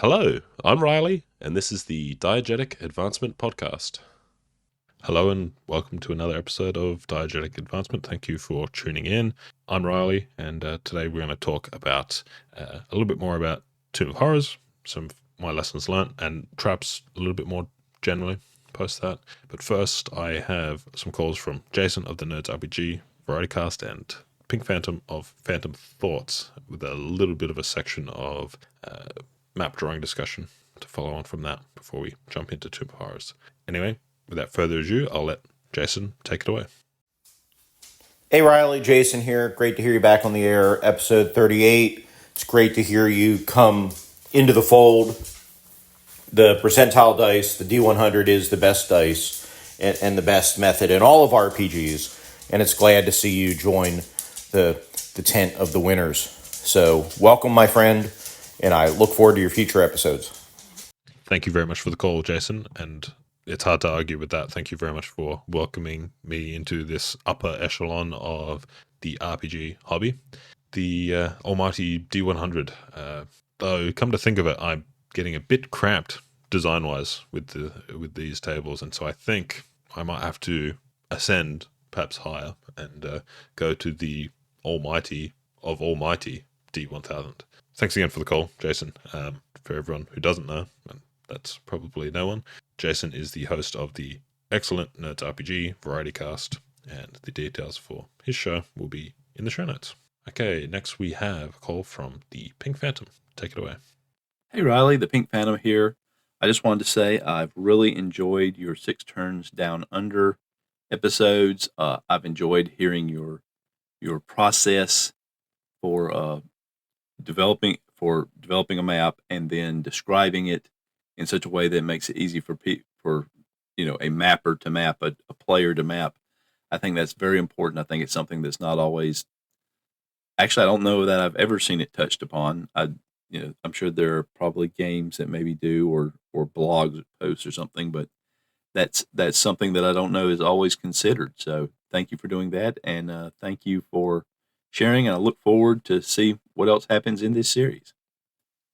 Hello, I'm Riley, and this is the Diegetic Advancement Podcast. Hello, and welcome to another episode of Diegetic Advancement. Thank you for tuning in. I'm Riley, and today we're going to talk about a little bit more about Tomb of Horrors, some of my lessons learned, and traps a little bit more generally post that. But first, I have some calls from Jason of the Nerds RPG Varietycast and Pink Phantom of Phantom Thoughts, with a little bit of a section of map drawing discussion to follow on from that before we jump into Tomb of Horrors. Anyway, without further ado, I'll let Jason take it away. Hey Riley, Jason here. Great to hear you back on the air. Episode 38. It's great to hear you come into the fold. The percentile dice, the D100 is the best dice and the best method in all of RPGs. And it's glad to see you join the tent of the winners. So welcome, my friend, and I look forward to your future episodes. Thank you very much for the call, Jason, and it's hard to argue with that. Thank you very much for welcoming me into this upper echelon of the RPG hobby. The almighty D100. Though, come to think of it, I'm getting a bit cramped design-wise with these tables, and so I think I might have to ascend perhaps higher and go to the almighty of almighty D1000. Thanks again for the call, Jason. For everyone who doesn't know, and that's probably no one, Jason is the host of the excellent Nerds RPG Varietycast, and the details for his show will be in the show notes. Okay, next we have a call from the Pink Phantom. Take it away. Hey Riley, the Pink Phantom here. I just wanted to say I've really enjoyed your Six Turns Down Under episodes. I've enjoyed hearing your process for developing a map and then describing it in such a way that makes it easy for a mapper to map, a player to map. I think that's very important. I think it's something that's not always. Actually, I don't know that I've ever seen it touched upon. I'm sure there are probably games that maybe do or blogs posts or something, but that's something that I don't know is always considered. So thank you for doing that, and thank you for sharing. And I look forward to see what else happens in this series.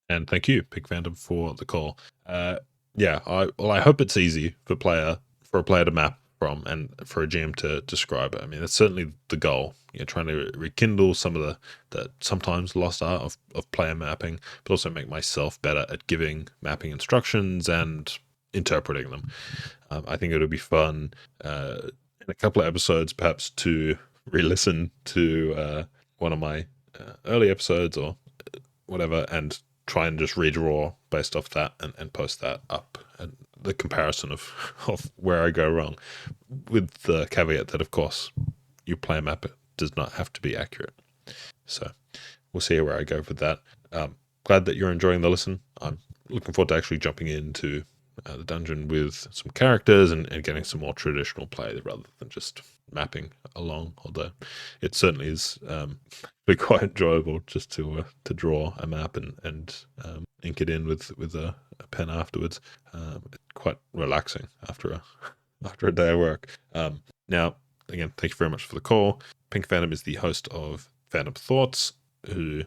And thank you, Pink Phantom, for the call. I hope it's easy for a player to map from and for a GM to describe it. I mean, that's certainly the goal. You're trying to rekindle some of the sometimes lost art of player mapping, but also make myself better at giving mapping instructions and interpreting them. I think it'll be fun in a couple of episodes, perhaps, to re-listen to one of my early episodes or whatever, and try and just redraw based off that and post that up, and the comparison of where I go wrong, with the caveat that, of course, your player map does not have to be accurate. So we'll see where I go with that. Glad that you're enjoying the listen. I'm looking forward to actually jumping into the dungeon with some characters and getting some more traditional play rather than just mapping along, although it certainly is be quite enjoyable just to draw a map and ink it in with a pen afterwards. Quite relaxing after a day of work. Now, again, thank you very much for the call. Pink Phantom is the host of Phantom Thoughts, who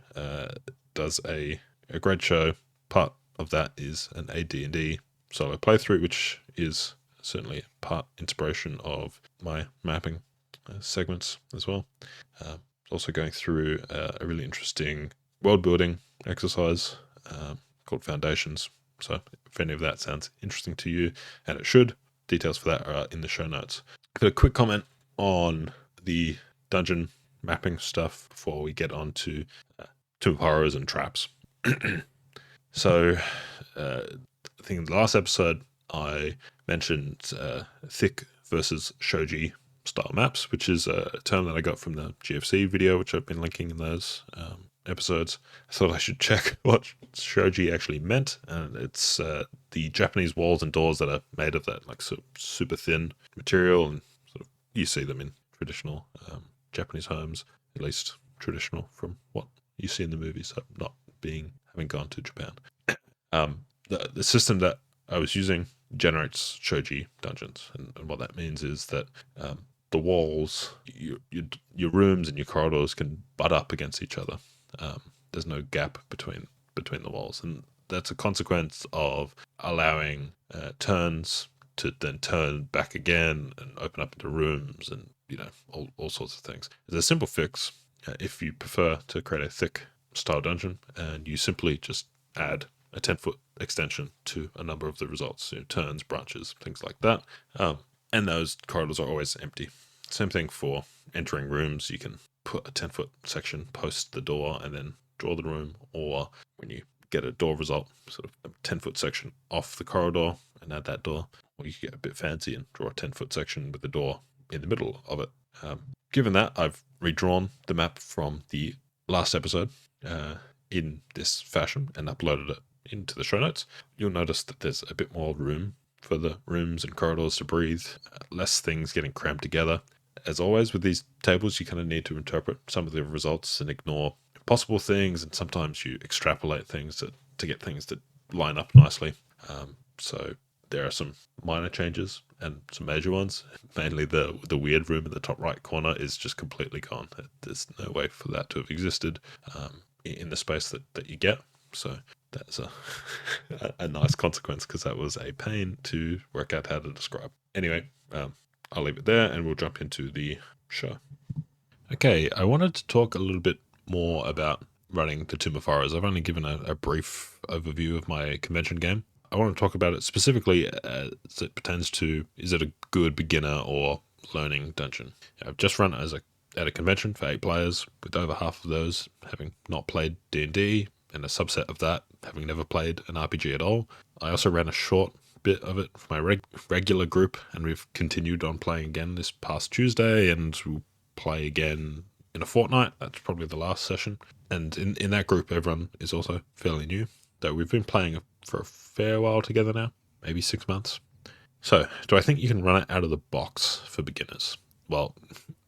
does a great show. Part of that is an AD&D solo playthrough, which is certainly part inspiration of my mapping segments as well. Also going through a really interesting world building exercise called Foundations. So if any of that sounds interesting to you, and it should, details for that are in the show notes. Got a quick comment on the dungeon mapping stuff before we get on to Tomb of Horrors and traps. So I think in the last episode I mentioned thick versus shoji style maps, which is a term that I got from the GFC video, which I've been linking in those episodes. I thought I should check what shoji actually meant, and it's the Japanese walls and doors that are made of that sort of super thin material, and sort of you see them in traditional Japanese homes, at least traditional from what you see in the movies. So not having gone to Japan. The system that I was using generates shoji dungeons, and what that means is that the walls, your rooms and your corridors can butt up against each other. There's no gap between the walls, and that's a consequence of allowing turns to then turn back again and open up into rooms and, all sorts of things. There's a simple fix if you prefer to create a thick style dungeon, and you simply just add a 10-foot extension to a number of the results, turns, branches, things like that. And those corridors are always empty. Same thing for entering rooms. You can put a 10-foot section post the door and then draw the room, or when you get a door result, sort of a 10-foot section off the corridor and add that door, or you can get a bit fancy and draw a 10-foot section with the door in the middle of it. Given that, I've redrawn the map from the last episode in this fashion and uploaded it into the show notes. You'll notice that there's a bit more room for the rooms and corridors to breathe, less things getting crammed together. As always with these tables, you kind of need to interpret some of the results and ignore possible things, and sometimes you extrapolate things to get things to line up nicely. So there are some minor changes and some major ones. Mainly the weird room in the top right corner is just completely gone. There's no way for that to have existed in the space that you get. So that's a nice consequence, because that was a pain to work out how to describe. Anyway, I'll leave it there and we'll jump into the show. Okay, I wanted to talk a little bit more about running the Tomb of Horrors. I've only given a brief overview of my convention game. I want to talk about it specifically as it pertains to, is it a good beginner or learning dungeon? I've just run it at a convention for 8 players, with over half of those having not played D&D, and a subset of that having never played an RPG at all. I also ran a short bit of it for my regular group, and we've continued on playing again this past Tuesday, and we'll play again in a fortnight. That's probably the last session. And in that group, everyone is also fairly new, though we've been playing for a fair while together now, maybe 6 months. So, do I think you can run it out of the box for beginners? Well,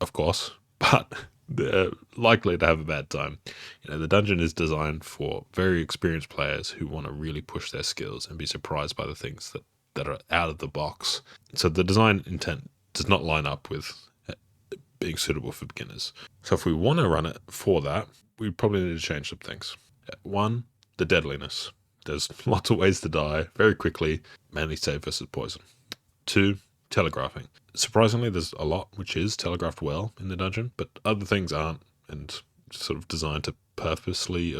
of course, but they're likely to have a bad time. The dungeon is designed for very experienced players who want to really push their skills and be surprised by the things that are out of the box. So the design intent does not line up with being suitable for beginners. So if we want to run it for that, we probably need to change some things. 1, the deadliness. There's lots of ways to die very quickly, mainly save versus poison. 2, telegraphing. Surprisingly, there's a lot which is telegraphed well in the dungeon, but other things aren't, and sort of designed to purposely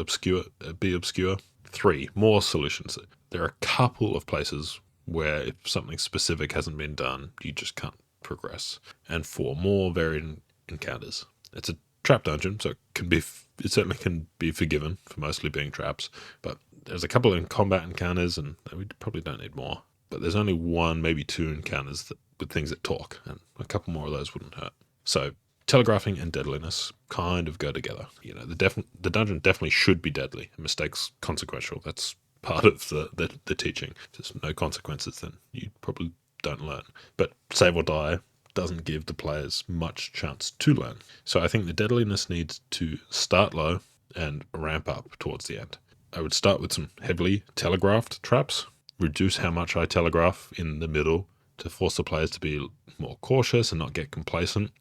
be obscure. 3, more solutions. There are a couple of places where if something specific hasn't been done, you just can't progress. And 4, more varied encounters. It's a trap dungeon, so it certainly can be forgiven for mostly being traps, but there's a couple of combat encounters, and we probably don't need more. But there's only 1, maybe 2 encounters with things that talk, and a couple more of those wouldn't hurt. So telegraphing and deadliness kind of go together. The dungeon definitely should be deadly, and mistakes consequential. That's part of the teaching. If there's no consequences, then you probably don't learn. But save or die doesn't give the players much chance to learn. So I think the deadliness needs to start low and ramp up towards the end. I would start with some heavily telegraphed traps, reduce how much I telegraph in the middle to force the players to be more cautious and not get complacent,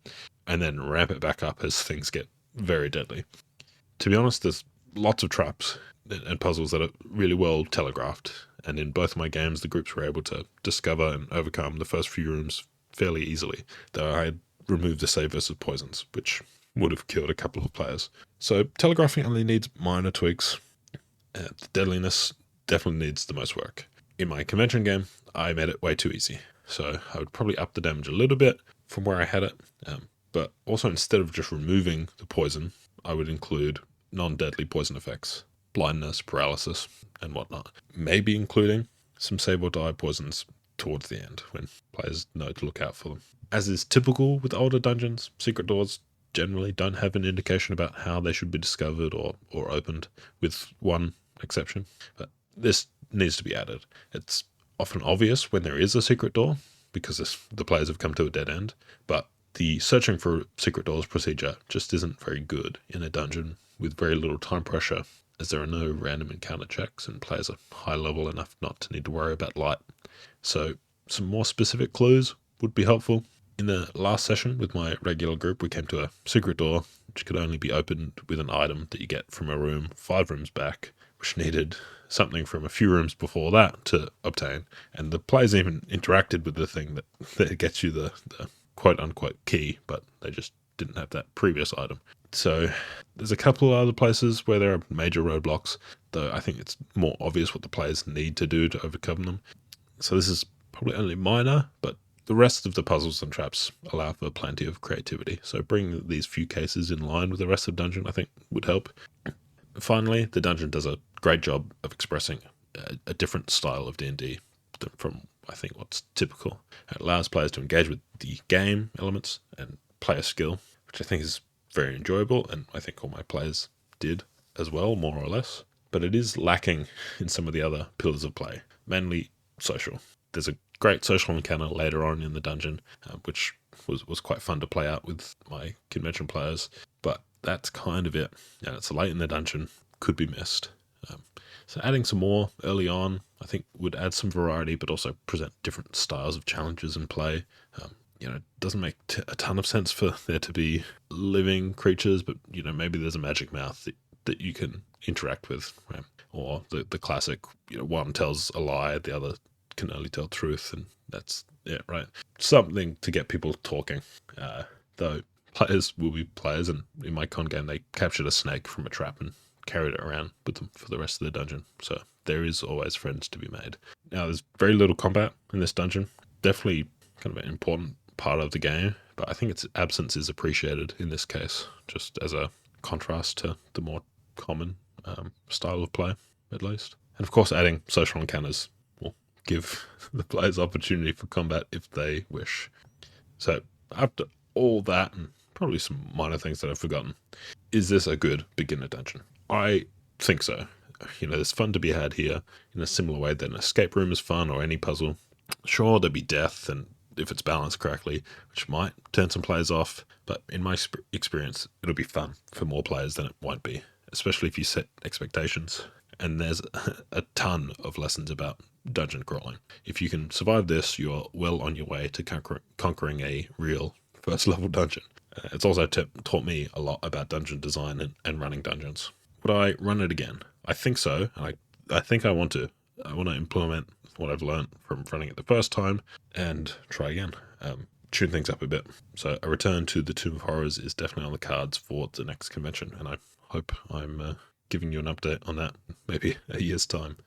and then ramp it back up as things get very deadly. To be honest, there's lots of traps and puzzles that are really well telegraphed, and in both of my games, the groups were able to discover and overcome the first few rooms fairly easily, though I had removed the save versus poisons, which would have killed a couple of players. So telegraphing only needs minor tweaks. The deadliness definitely needs the most work. In my convention game, I made it way too easy, so I would probably up the damage a little bit from where I had it, but also instead of just removing the poison, I would include non-deadly poison effects, blindness, paralysis, and whatnot. Maybe including some save or die poisons towards the end when players know to look out for them. As is typical with older dungeons, secret doors generally don't have an indication about how they should be discovered or opened, with one exception, but this needs to be added. It's often obvious when there is a secret door because the players have come to a dead end, but the searching for secret doors procedure just isn't very good in a dungeon with very little time pressure, as there are no random encounter checks and players are high level enough not to need to worry about light. So some more specific clues would be helpful. In the last session with my regular group, we came to a secret door which could only be opened with an item that you get from a room 5 rooms back, which needed something from a few rooms before that to obtain, and the players even interacted with the thing that gets you the quote unquote key, but they just didn't have that previous item. So there's a couple of other places where there are major roadblocks, though I think it's more obvious what the players need to do to overcome them. So this is probably only minor, but the rest of the puzzles and traps allow for plenty of creativity. So bringing these few cases in line with the rest of the dungeon, I think, would help. Finally, the dungeon does a great job of expressing a different style of D&D from, I think, what's typical. It allows players to engage with the game elements and player skill, which I think is very enjoyable, and I think all my players did as well, more or less. But it is lacking in some of the other pillars of play, mainly social. There's a great social encounter later on in the dungeon, which was quite fun to play out with my convention players, but that's kind of it. Yeah, it's late in the dungeon, could be missed. So adding some more early on, I think, would add some variety, but also present different styles of challenges and play. It doesn't make a ton of sense for there to be living creatures, but, maybe there's a magic mouth that you can interact with, right? Or the classic, one tells a lie, the other can only tell truth, and that's it, right? Something to get people talking. Though players will be players, and in my con game, they captured a snake from a trap and carried it around with them for the rest of the dungeon. So there is always friends to be made. Now, there's very little combat in this dungeon. Definitely kind of an important part of the game, but I think its absence is appreciated in this case, just as a contrast to the more common style of play, at least. And of course, adding social encounters will give the players opportunity for combat if they wish. So after all that, and probably some minor things that I've forgotten, is this a good beginner dungeon? I think so. There's fun to be had here in a similar way that an escape room is fun, or any puzzle. Sure, there'll be death, and if it's balanced correctly, which might turn some players off, but in my experience, it'll be fun for more players than it won't be, especially if you set expectations. And there's a ton of lessons about dungeon crawling. If you can survive this, you're well on your way to conquering a real first level dungeon. It's also taught me a lot about dungeon design and running dungeons. Would I run it again? I think so. I think I want to. I want to implement what I've learned from running it the first time and try again. Tune things up a bit. So a return to the Tomb of Horrors is definitely on the cards for the next convention, and I hope I'm giving you an update on that maybe a year's time.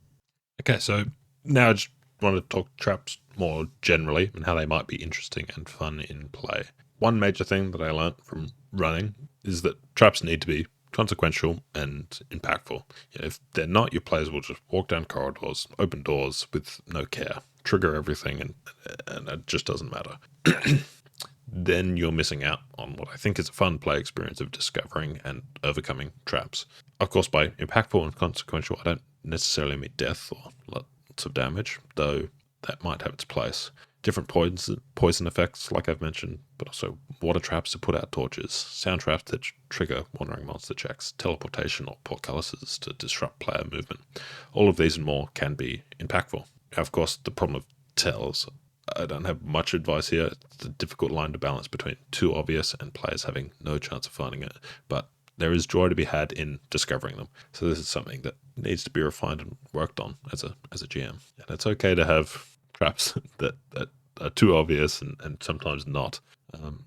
Okay, so now I just want to talk traps more generally and how they might be interesting and fun in play. One major thing that I learned from running is that traps need to be consequential and impactful. If they're not, your players will just walk down corridors, open doors with no care, trigger everything, and it just doesn't matter. Then you're missing out on what I think is a fun play experience of discovering and overcoming traps. Of course, by impactful and consequential, I don't necessarily mean death or lots of damage, though that might have its place. Different poison effects, like I've mentioned, but also water traps to put out torches, sound traps that trigger wandering monster checks, teleportation or portcullises to disrupt player movement. All of these and more can be impactful. Now, of course, the problem of tells, I don't have much advice here. It's a difficult line to balance between too obvious and players having no chance of finding it, but there is joy to be had in discovering them. So this is something that needs to be refined and worked on as a GM. And it's okay to have traps that are too obvious and sometimes not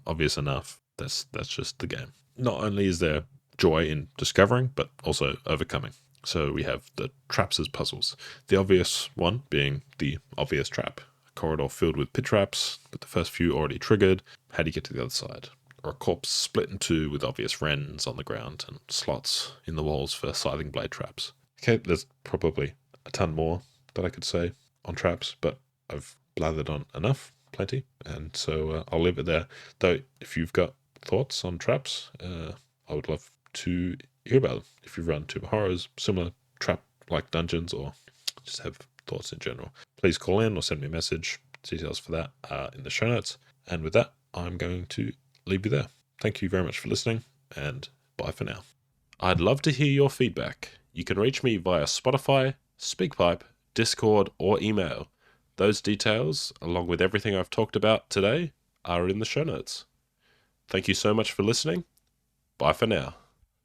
obvious enough. That's just the game. Not only is there joy in discovering, but also overcoming. So we have the traps as puzzles. The obvious one being the obvious trap. A corridor filled with pit traps, with the first few already triggered. How do you get to the other side? Or a corpse split in two with obvious rends on the ground and slots in the walls for scything blade traps. Okay, there's probably a ton more that I could say on traps, but I've blathered on enough, plenty, and so I'll leave it there. Though, if you've got thoughts on traps, I would love to hear about them. If you've run Tomb of Horrors, similar trap-like dungeons, or just have thoughts in general, please call in or send me a message. Details for that are in the show notes. And with that, I'm going to leave you there. Thank you very much for listening, and bye for now. I'd love to hear your feedback. You can reach me via Spotify, SpeakPipe, Discord, or email. Those details, along with everything I've talked about today, are in the show notes. Thank you so much for listening. Bye for now.